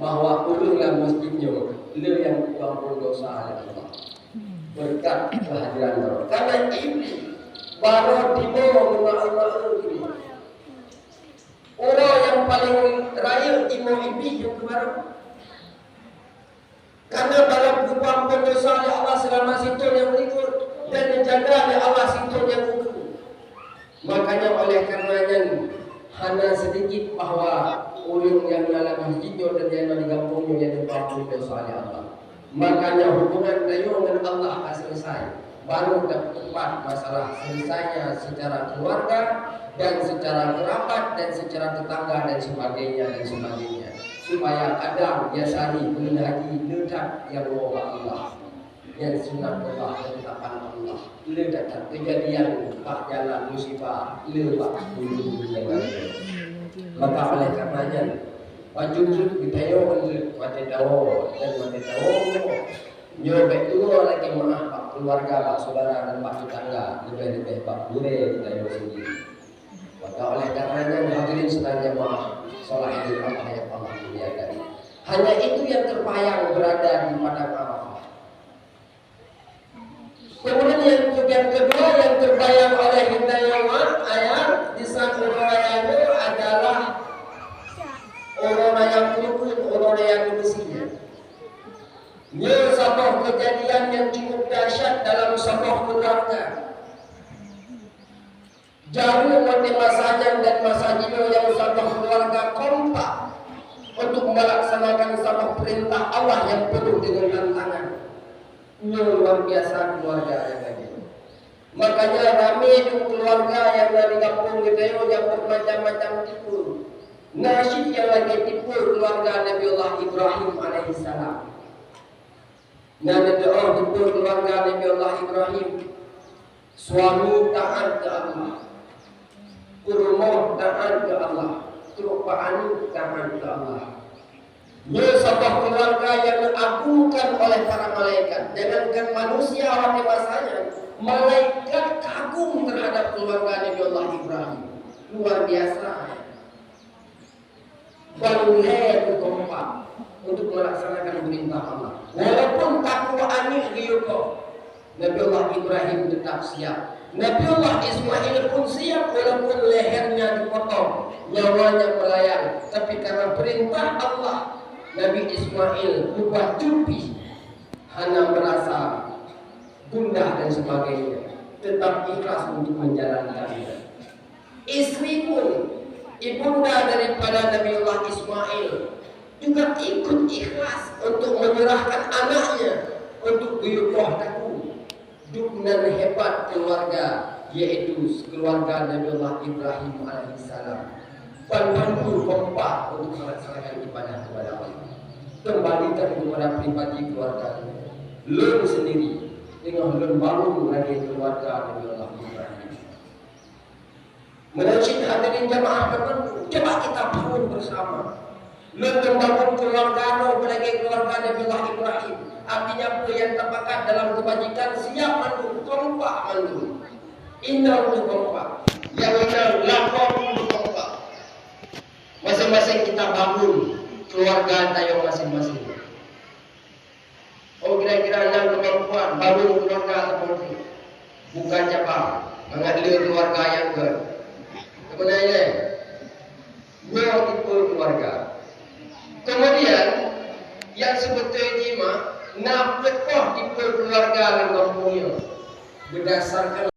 bahwa ulunglah masjidnya le yang diampun dosa oleh Allah berkat kehadiran Allah. Karena iblis baru timo mengenal ini. Orang yang paling raya timo iblis yang kemarin. Karena dalam diampun dosa oleh Allah selama situ yang berikut dan dijaga oleh Allah situ yang berikut. Makanya oleh karenanya hanya sedikit bahwa ulung yang dalam masjidnya dan yang di kampungnya yang diampun dosa oleh Allah. Makanya hubungan kayu dengan Allah akan selesai. Baru dapat tempat masalah selesainya secara keluarga dan secara kerabat dan secara tetangga dan sebagainya. Supaya kadang biasanya belum lagi ledak yang bawa Allah yang sunat Allah dan ketetapan Allah. Ledak kejadian pak jalan musibah lepak dulu yang lain. Maka oleh karenanya wajib kita wajib tahu dan wajib tahu nyobek dulu lagi maaf pak keluarga pak saudara dan pak tetangga lebih pak boleh kita sendiri. Maka oleh karenanya hadirin sekalian maaf sholat idul adha yang Allah muliakan. Hanya itu yang terbayang berada di padang Arafah. Kemudian yang kedua yang terbayang oleh kita yang ayat di satu ayat itu adalah orang yang rukun, orang yang bersihnya. Ini satu kejadian yang cukup dahsyat dalam sebuah keluarga. Jauh mati masanya dan masanya yang satu keluarga kompak untuk melaksanakan satu perintah Allah yang penuh dengan tantangan. Ini luar biasa keluarga yang lagi. Makanya ramai di keluarga yang dari kampung kita yang bermacam-macam tipu. Nasyid yang lagi tipu keluarga Nabi Allah Ibrahim alaihissalam. Nabi doa tipu keluarga Nabi Allah Ibrahim. Suami taat ke Allah, kurma taat ke Allah, terupaan taat ke Allah. Ia sebuah keluarga yang diagungkan oleh para malaikat. Jangankan manusia pada masanya, malaikat kagum terhadap keluarga Nabi Allah Ibrahim. Luar biasa. Balai berkompak untuk melaksanakan perintah Allah. Walaupun takwa diukur, Nabi Allah Ibrahim tetap siap. Nabi Allah Ismail pun siap walaupun lehernya dipotong, nyawanya melayang. Tapi karena perintah Allah, Nabi Ismail lupa cupi, hanya merasa gundah dan sebagainya, tetap ikhlas untuk menjalankannya. Istri pun, ibunda daripada Nabi Allah Ismail, juga ikut ikhlas untuk menyerahkan anaknya untuk biyukoh taku. Dukungan hebat keluarga, yaitu keluarga Nabi Allah Ibrahim alaihissalam. Pandu kompak untuk melaksanakan ibadah kepada Allah. Kembalikan kepada pribadi keluarga. Lun sendiri dengan lun baru lagi keluarga Nabi Allah Ibrahim. Menasih hadirin jamaah tertentu, coba kita bangun bersama. Lun membangun keluarga lagi keluarga Nabi Allah Ibrahim. Artinya apa yang terpakat dalam kebajikan siap mandu, kompak mandu. Indah untuk kompak. Yang indah lapor untuk kompak. Masing-masing kita bangun keluarga tayo masing-masing. Oh kira-kira yang kemampuan bangun keluarga seperti bukan cabang mengadili keluarga yang ke. Kemudian mau tipe keluarga. Kemudian yang sebetulnya mah nak lekoh tipe keluarga yang kampungnya berdasarkan